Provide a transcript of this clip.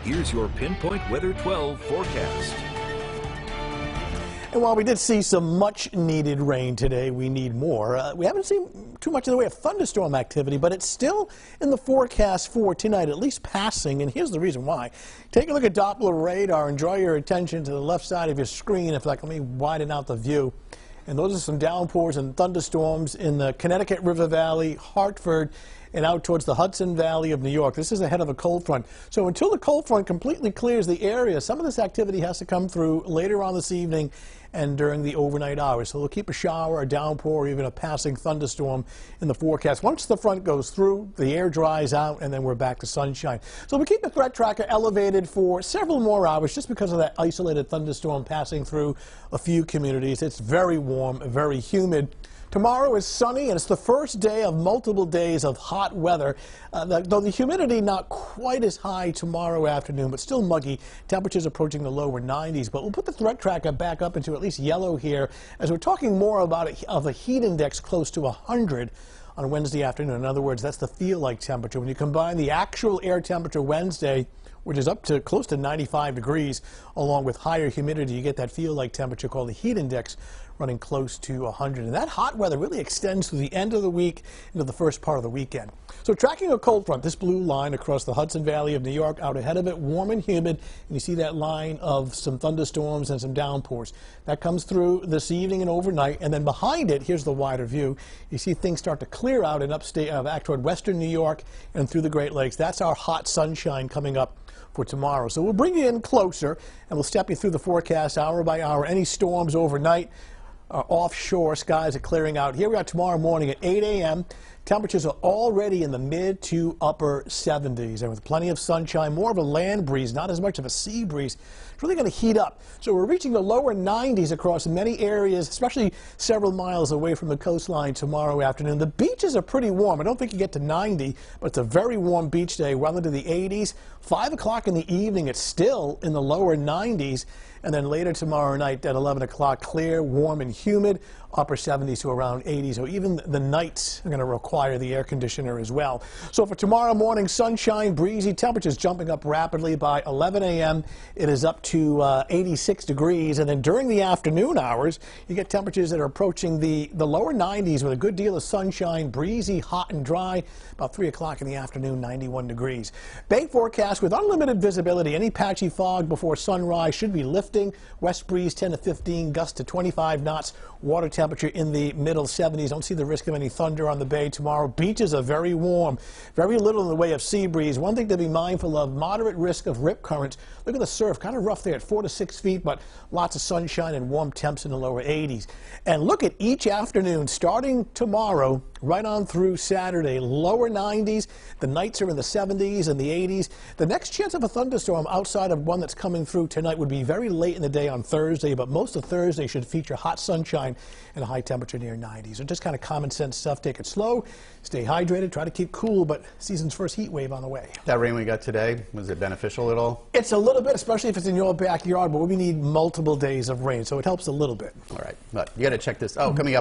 here's your Pinpoint Weather 12 forecast. And while we did see some much-needed rain today, we need more. We haven't seen too much in the way of thunderstorm activity, but it's still in the forecast for tonight, at least passing, and here's the reason why. Take a look at Doppler radar and draw your attention to the left side of your screen. If like, let me widen out the view. And those are some downpours and thunderstorms in the Connecticut River Valley, Hartford, and out towards the Hudson Valley of New York. This is ahead of a cold front. So until the cold front completely clears the area, some of this activity has to come through later on this evening and during the overnight hours. So we'll keep a shower, a downpour, or even a passing thunderstorm in the forecast. Once the front goes through, the air dries out, and then we're back to sunshine. So we keep the threat tracker elevated for several more hours just because of that isolated thunderstorm passing through a few communities. It's very warm, very humid. Tomorrow is sunny, and it's the first day of multiple days of hot weather, though the humidity not quite as high tomorrow afternoon, but still muggy. Temperatures approaching the lower 90s. But we'll put the threat tracker back up into at least yellow here, as we're talking more about a heat index close to 100 on Wednesday afternoon. In other words, that's the feel-like temperature. When you combine the actual air temperature Wednesday, which is up to close to 95 degrees, along with higher humidity, you get that feel-like temperature called the heat index running close to 100. And that hot weather really extends through the end of the week into the first part of the weekend. So tracking a cold front, this blue line across the Hudson Valley of New York, out ahead of it, warm and humid, and you see that line of some thunderstorms and some downpours. That comes through this evening and overnight, and then behind it, here's the wider view, you see things start to clear out in upstate, back toward western New York and through the Great Lakes. That's our hot sunshine coming up for tomorrow. So we'll bring you in closer, and we'll step you through the forecast hour by hour. Any storms overnight, offshore skies are clearing out. Here we are tomorrow morning at 8 a.m. Temperatures are already in the mid to upper 70s, and with plenty of sunshine, more of a land breeze, not as much of a sea breeze. It's really going to heat up. So we're reaching the lower 90s across many areas, especially several miles away from the coastline tomorrow afternoon. The beaches are pretty warm. I don't think you get to 90, but it's a very warm beach day, well into the 80s. 5 o'clock in the evening, it's still in the lower 90s. And then later tomorrow night at 11 o'clock, clear, warm, and humid, upper 70s to around 80s. So even the nights are going to require the air conditioner as well. So for tomorrow morning, sunshine, breezy, temperatures jumping up rapidly. By 11 a.m., it is up to 86 degrees. And then during the afternoon hours, you get temperatures that are approaching the lower 90s with a good deal of sunshine, breezy, hot, and dry. About 3 o'clock in the afternoon, 91 degrees. Bay forecast with unlimited visibility. Any patchy fog before sunrise should be lifting. West breeze 10 to 15, gust to 25 knots. Water temperature in the middle 70s. Don't see the risk of any thunder on the bay tomorrow. Beaches are very warm. Very little in the way of sea breeze. One thing to be mindful of, moderate risk of rip currents. Look at the surf, kind of rough there at 4 to 6 feet, but lots of sunshine and warm temps in the lower 80s. And look at each afternoon, starting tomorrow, right on through Saturday, lower 90s. The nights are in the 70s and the 80s. The next chance of a thunderstorm outside of one that's coming through tonight would be very late in the day on Thursday, but most of Thursday should feature hot sunshine and a high temperature near 90s. So just kind of common sense stuff. Take it slow, stay hydrated, try to keep cool, but season's first heat wave on the way. That rain we got today, was it beneficial at all? It's a little bit, especially if it's in your backyard, but we need multiple days of rain, so it helps a little bit. All right, but you got to check this. Oh, coming up.